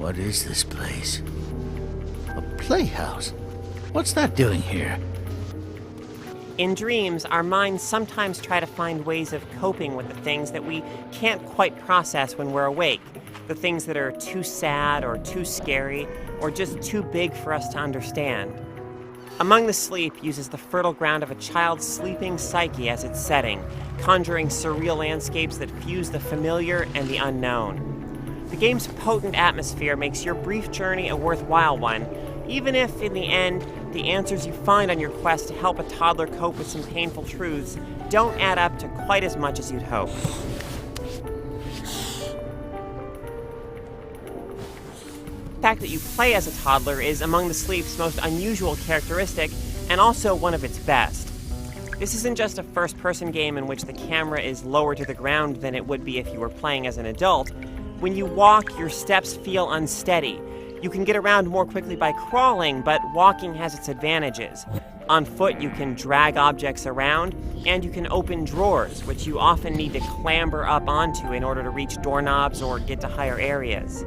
What is this place? A playhouse? What's that doing here? In dreams, our minds sometimes try to find ways of coping with the things that we can't quite process when we're awake. The things that are too sad or too scary or just too big for us to understand. Among the Sleep uses the fertile ground of a child's sleeping psyche as its setting, conjuring surreal landscapes that fuse the familiar and the unknown. The game's potent atmosphere makes your brief journey a worthwhile one, even if, in the end, the answers you find on your quest to help a toddler cope with some painful truths don't add up to quite as much as you'd hope. The fact that you play as a toddler is among the Sleep's most unusual characteristic, and also one of its best. This isn't just a first-person game in which the camera is lower to the ground than it would be if you were playing as an adult. When you walk, your steps feel unsteady. You can get around more quickly by crawling, but walking has its advantages. On foot, you can drag objects around, and you can open drawers, which you often need to clamber up onto in order to reach doorknobs or get to higher areas.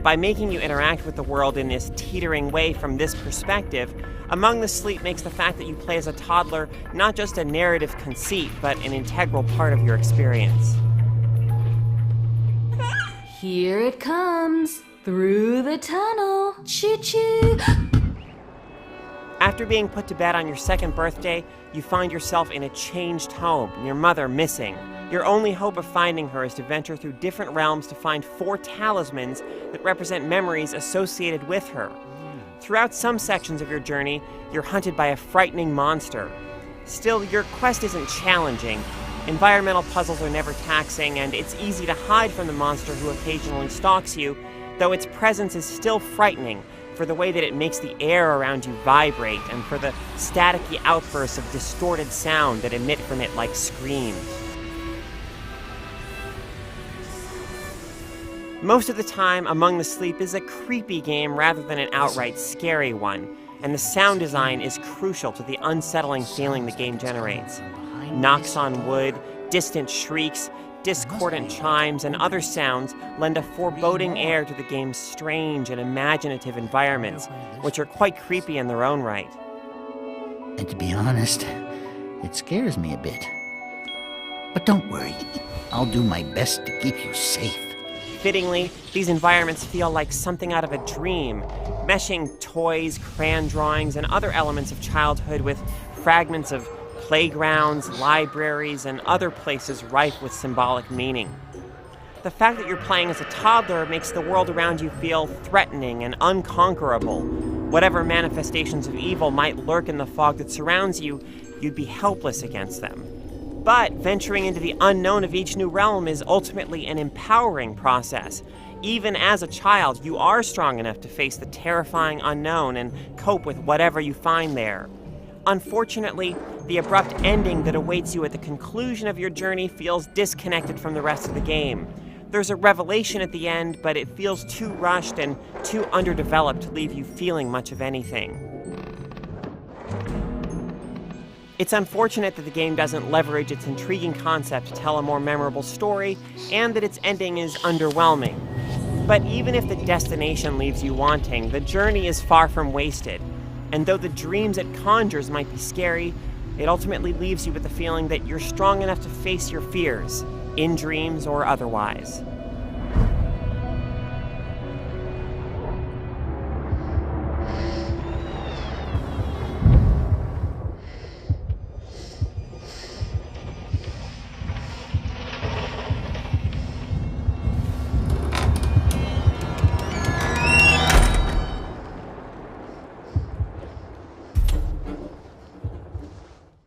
By making you interact with the world in this teetering way from this perspective, Among the Sleep makes the fact that you play as a toddler not just a narrative conceit, but an integral part of your experience. Here it comes, through the tunnel, choo-choo. After being put to bed on your second birthday, you find yourself in a changed home, and your mother missing. Your only hope of finding her is to venture through different realms to find 4 talismans that represent memories associated with her. Throughout some sections of your journey, you're hunted by a frightening monster. Still, your quest isn't challenging. Environmental puzzles are never taxing, and it's easy to hide from the monster who occasionally stalks you, though its presence is still frightening for the way that it makes the air around you vibrate and for the staticky outbursts of distorted sound that emit from it like screams. Most of the time, Among the Sleep is a creepy game rather than an outright scary one, and the sound design is crucial to the unsettling feeling the game generates. Knocks on wood, distant shrieks, discordant chimes, and other sounds lend a foreboding air to the game's strange and imaginative environments, which are quite creepy in their own right. And to be honest, it scares me a bit. But don't worry, I'll do my best to keep you safe. Fittingly, these environments feel like something out of a dream, meshing toys, crayon drawings, and other elements of childhood with fragments of playgrounds, libraries, and other places rife with symbolic meaning. The fact that you're playing as a toddler makes the world around you feel threatening and unconquerable. Whatever manifestations of evil might lurk in the fog that surrounds you, you'd be helpless against them. But venturing into the unknown of each new realm is ultimately an empowering process. Even as a child, you are strong enough to face the terrifying unknown and cope with whatever you find there. Unfortunately, the abrupt ending that awaits you at the conclusion of your journey feels disconnected from the rest of the game. There's a revelation at the end, but it feels too rushed and too underdeveloped to leave you feeling much of anything. It's unfortunate that the game doesn't leverage its intriguing concept to tell a more memorable story, and that its ending is underwhelming. But even if the destination leaves you wanting, the journey is far from wasted. And though the dreams it conjures might be scary, it ultimately leaves you with the feeling that you're strong enough to face your fears, in dreams or otherwise.